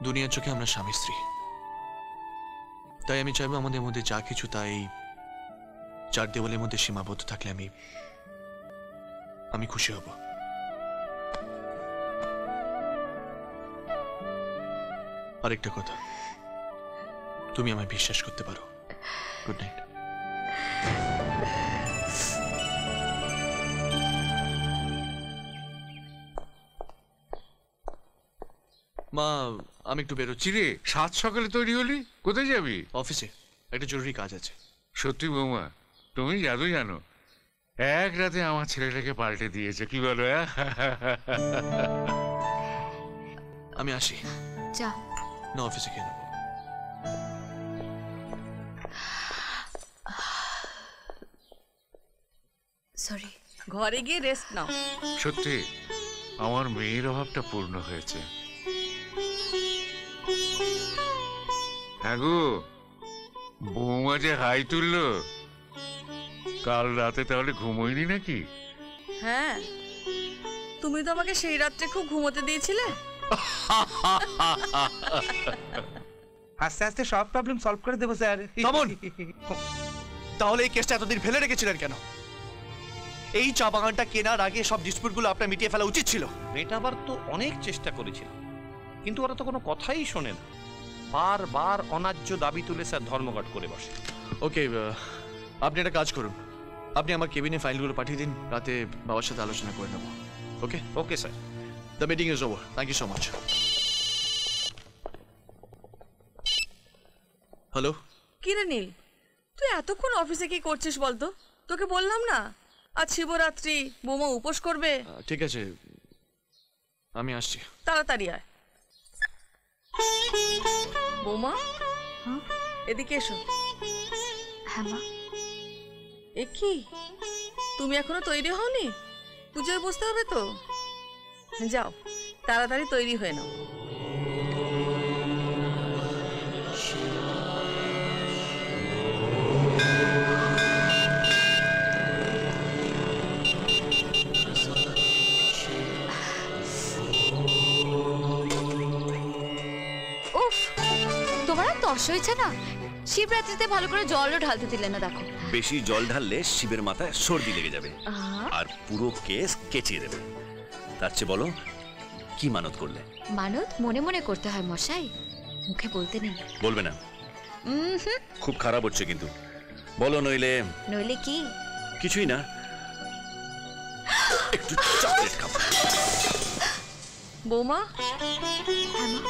দুনিয়ার চোখে আমরা স্বামী স্ত্রী, তাই আমি চাইবো আমাদের মধ্যে যা কিছু তাই চার দেওয়ালের মধ্যে সীমাবদ্ধ থাকলে আমি খুশি হব। আরেকটা কথা, তুমি আমায় বিশ্বাস করতে পারো। Good night. মা, আমি একটু বেরোচ্ছি। চিরে সাত সকালে তৈরি হলি, কোথায় যাবি? অফিসে একটা জরুরি কাজ আছে। সত্যি বৌমা, তুমি জাদু জানো, এক রাতে আমার ছেলেটাকে পাল্টে দিয়েছে, কি বলো? আমি আসি। যা। না, অফিসে খেয়ে নেবো। সরি। ঘরে গিয়ে রেস্ট নাও। সত্যি আমার মেয়ের অভাবটা পূর্ণ হয়েছে। হ্যাঁ গো, বৌমা যে হাই তুললো, কাল রাতে তাহলে ঘুমোয়নি নাকি? হ্যাঁ, তুমি তো আমাকে সেই রাত্রে খুব ঘুমোতে দিয়েছিলে। আস্তে আস্তে সব প্রবলেম সলভ করে দেবো স্যার। তাহলে এই কেসটা এতদিন ফেলে রেখেছিলেন কেন? এই চা বাগানটা কেনার আগে সব ডিসপিউটগুলো আপনার মিটিয়ে ফেলা উচিত ছিল। মেটাবার তো অনেক চেষ্টা করেছিল, কিন্তু ওরা তো কোনো কথাই শোনে না। বারবার অন্যায্য দাবি তুলে স্যার ধর্মঘট করে বসে। ওকে, আপনি একটা কাজ করুন, আপনি আমার কেবিনে ফাইলগুলো পাঠিয়ে দিন, রাতে বাবার সাথে আলোচনা করে নেব। Okay? Okay sir. The meeting is over. Thank you so much. Hello. কি রে নীল, তুই এতক্ষণ অফিসে কি করছিস বলতো? তোকে বললাম না আজ শিবরাত্রি, বৌমা উপোস করবে। ঠিক আছে, আমি আসছি। তাড়াতাড়ি আয়। বৌমা, এদিকে এসো। হ্যাঁ মা। এ কি, তুমি এখনো তৈরি হওনি? পুজোয় বসতে হবে তো। যাও, তাড়াতাড়ি তৈরি হয়ে নাও। উফ, তোমার আর তর্স হয়েছে না? শিবরাত্রিতে ভালো করে জলও ঢালতে দিলে না। দেখো, বেশি জল ঢাললে শিবের মাথায় সর্দি লেগে যাবে আর পুরো কেস কেচিয়ে দেবে। তার চেয়ে বলো, কি মানত করলে? মানত মনে মনে করতে হয় মশাই, মুখে বলতে নেই। বলবে না? খুব খারাপ হচ্ছে কিন্তু, বলো নইলে। নইলে কি? কিছুই না, একটু চকলেট খাবো। বৌমা, হ্যাঁ মা।